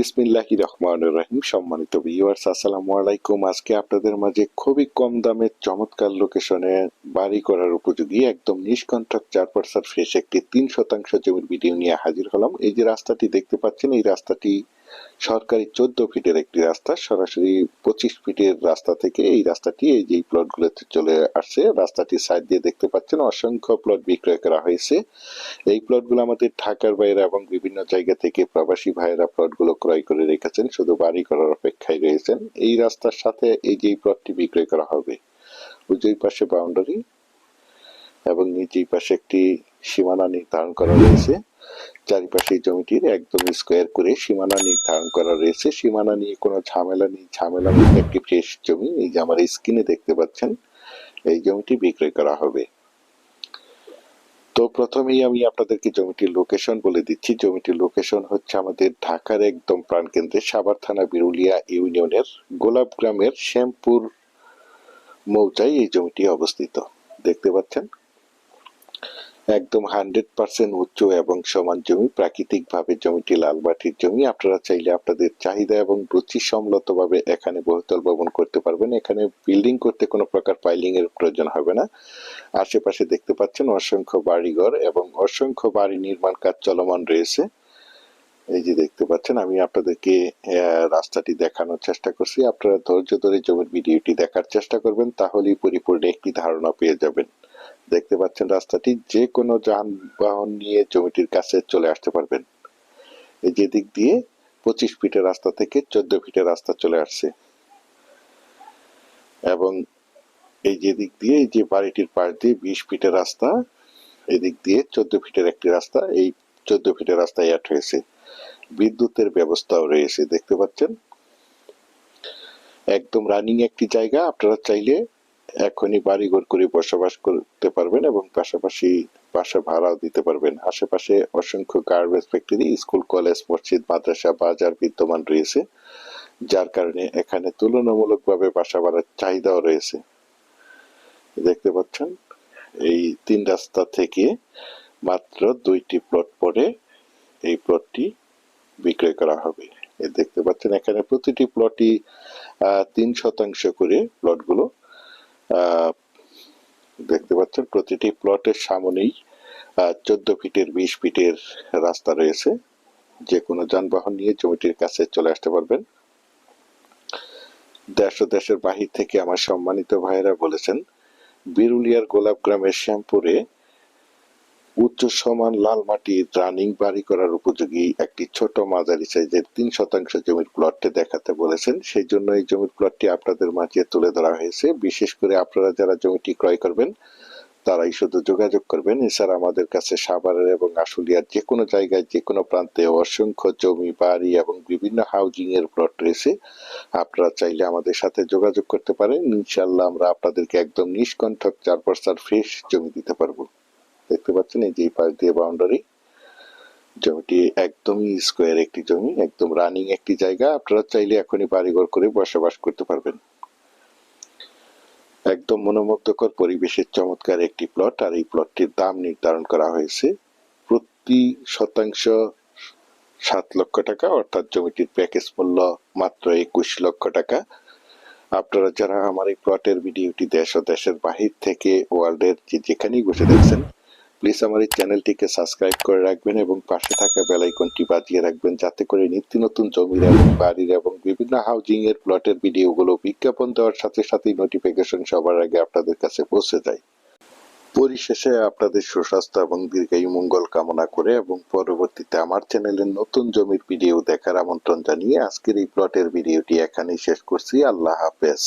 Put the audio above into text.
বিসমিল্লাহির রহমানির রহিম। সম্মানিত ভিউয়ার্স, আসসালামু আলাইকুম। আজকে আপনাদের মাঝে খুবই কম দামে চমৎকার লোকেশনে বাড়ি করার উপযোগী একদম নিষ্কণ্টক 4% ফ্রেশ একটি 3% জমির ভিডিও নিয়ে হাজির হলাম। এই যে রাস্তাটি দেখতে পাচ্ছেন, এই রাস্তাটি সরকারি 14 ফিটের একটি রাস্তা। সরাসরি 25 ফিটের রাস্তা থেকে এই রাস্তাটি এই যে প্লটগুলোতে চলে আসছে। রাস্তাটির সাইড দিয়ে দেখতে পাচ্ছেন অসংখ্য প্লট বিক্রয় করা হয়েছে। এই প্লটগুলো আমাদের ঢাকার বাইরে এবং বিভিন্ন জায়গা থেকে প্রবাসী ভাইয়েরা প্লটগুলো ক্রয় করে রেখেছেন, শুধু বাড়ি করার অপেক্ষায় রয়েছেন। এই রাস্তার সাথে এই যে প্লটটি বিক্রয় করা হবে, উজুই পাশে বাউন্ডারি এবং নিচেই পাশে একটি সীমানা নির্ধারণ করা রয়েছে। চারিপাশে জমিটির একদম স্কোয়ার করে সীমানা নির্ধারণ করা রয়েছে। সীমানা নিয়ে কোনো ঝামেলা নেই, ঝামেলা মুক্ত একটি ফ্রেশ জমি। এই যে আমার স্ক্রিনে দেখতে পাচ্ছেন, এই জমিটি বিক্রয় করা হবে। তো প্রথমেই আমি আপনাদেরকে জমিটির লোকেশন বলে দিচ্ছি। জমিটির লোকেশন হচ্ছে আমাদের ঢাকার একদম প্রাণকেন্দ্রে সাভার থানা বিরুলিয়া ইউনিয়নের গোলাপ গ্রামের শ্যামপুর মৌজায় এই জমিটি অবস্থিত। দেখতে পাচ্ছেন একদম 100% উচ্চ এবং সমান জমি। প্রাকৃতিক ভাবে জমিটি লাল মাটির জমি। আপনারা চাইলে আপনাদের চাহিদা এবং রুচি সম্মত ভাবে এখানে বহুতল ভবন করতে পারবেন। এখানে বিল্ডিং করতে কোনো প্রকার পাইলিং এর প্রয়োজন হবে না। আশেপাশে দেখতে পাচ্ছেন অসংখ্য বাড়িঘর এবং অসংখ্য বাড়ি নির্মাণ কাজ চলমান রয়েছে। এই যে দেখতে পাচ্ছেন, আমি আপনাদেরকে রাস্তাটি দেখানোর চেষ্টা করছি। আপনারা ধৈর্য ধরে জমির ভিডিওটি দেখার চেষ্টা করবেন, তাহলেই পরিপূর্ণ একটি ধারণা পেয়ে যাবেন। দেখতে পাচ্ছেন রাস্তাটি, যে কোনো যানবাহন নিয়ে জমিটির কাছে চলে আসতে পারবেন। এই যে দিক দিয়ে 25 ফিটের রাস্তা থেকে 14 ফিটের রাস্তা চলে আসছে এবং এই যে দিক দিয়ে এই যে বাড়িটির পাশ দিয়ে 20 ফিটের রাস্তা, এদিক দিয়ে 14 ফিটের একটি রাস্তা, এই 14 ফিটের রাস্তায় অ্যাড হয়েছে। বিদ্যুতের ব্যবস্থাও রয়েছে। দেখতে পাচ্ছেন একদম রানিং একটি জায়গা। আপনারা চাইলে এখনই বাড়িঘর করে বসবাস করতে পারবেন এবং পাশাপাশি বাসা ভাড়াও দিতে পারবেন। আশেপাশে অসংখ্য গার্মেন্টস ফ্যাক্টরি, স্কুল, কলেজ, মসজিদ, মাদ্রাসা, বাজার বিদ্যমান রয়েছে, যার কারণে এখানে তুলনামূলকভাবে বাসা ভাড়ার চাহিদাও রয়েছে। দেখতে পাচ্ছেন এই 3 রাস্তা থেকে মাত্র 2টি প্লট পরে এই প্লটটি বিক্রয় করা হবে। দেখতে পাচ্ছেন এখানে প্রতিটি প্লটই 3% করে প্লটগুলো। দেখতে পাচ্ছেন প্রতিটি প্লটের সামনেই 14 ফিটের 20 ফিটের রাস্তা রয়েছে। যে কোনো যানবাহন নিয়ে জমিটির কাছে চলে আসতে পারবেন। দেশ ও দেশের বাহির থেকে আমার সম্মানিত ভাইয়েরা বলেছেন, বিরুলিয়ার গোলাপ গ্রামের শ্যামপুরে উচ্চ সমান লাল মাটির রানিং বাড়ি করার উপযোগী একটি ছোট মাঝারি সাইজের 3% জমির প্লটটি দেখাতে বলেছেন। সেই জন্য এই জমির প্লটটি আপনাদের মাঝে তুলে ধরা হয়েছে। বিশেষ করে আপনারা যারা জমিটি ক্রয় করবেন তারাই শুধু যোগাযোগ করবেন। এছাড়া আমাদের কাছে সাভারের এবং আশুলিয়ার যে কোনো জায়গায় যে কোনো প্রান্তে অসংখ্য জমি, বাড়ি এবং বিভিন্ন হাউজিং এর প্লট রয়েছে। আপনারা চাইলে আমাদের সাথে যোগাযোগ করতে পারেন। ইনশাআল্লাহ আমরা আপনাদেরকে একদম নিষ্কণ্টক 4% ফ্রেশ জমি দিতে পারবো। দেখতে পাচ্ছেন এই যে পাশ দিয়ে বাউন্ডারি। জমিটি একদমই স্কোয়ার একটি জমি, একদম রানিং একটি জায়গা। আপনারা চাইলে এখনই বাড়িঘর করে বসবাস করতে পারবেন। একদম মনোমুগ্ধকর পরিবেশের চমৎকার একটি প্লট। আর এই প্লটটির দাম নির্ধারণ করা হয়েছে প্রতি শতাংশ 7 লক্ষ টাকা, অর্থাৎ জমিটির প্যাকেজ মূল্য মাত্র 21 লক্ষ টাকা। আপনারা যারা আমার এই প্লটের ভিডিওটি দেশ ও দেশের বাহির থেকে ওয়ার্ল্ডের যেখানেই বসে দেখছেন, প্লিজ আমার এই চ্যানেলটিকে সাবস্ক্রাইব করে রাখবেন এবং পাশে থাকা বেল আইকনটি বাজিয়ে রাখবেন, যাতে করে নিত্য নতুন জমির এবং বাড়ির এবং বিভিন্ন হাউজিং এর প্লটের ভিডিওগুলো বিজ্ঞাপন দেওয়ার সাথে সাথেই নোটিফিকেশন সবার আগে আপনাদের কাছে পৌঁছে যায়। পরিশেষে আপনাদের সুস্বাস্থ্য এবং দীর্ঘায়ু মঙ্গল কামনা করে এবং পরবর্তীতে আমার চ্যানেলের নতুন জমির ভিডিও দেখার আমন্ত্রণ জানিয়ে আজকের এই প্লটের ভিডিওটি এখানেই শেষ করছি। আল্লাহ হাফেজ।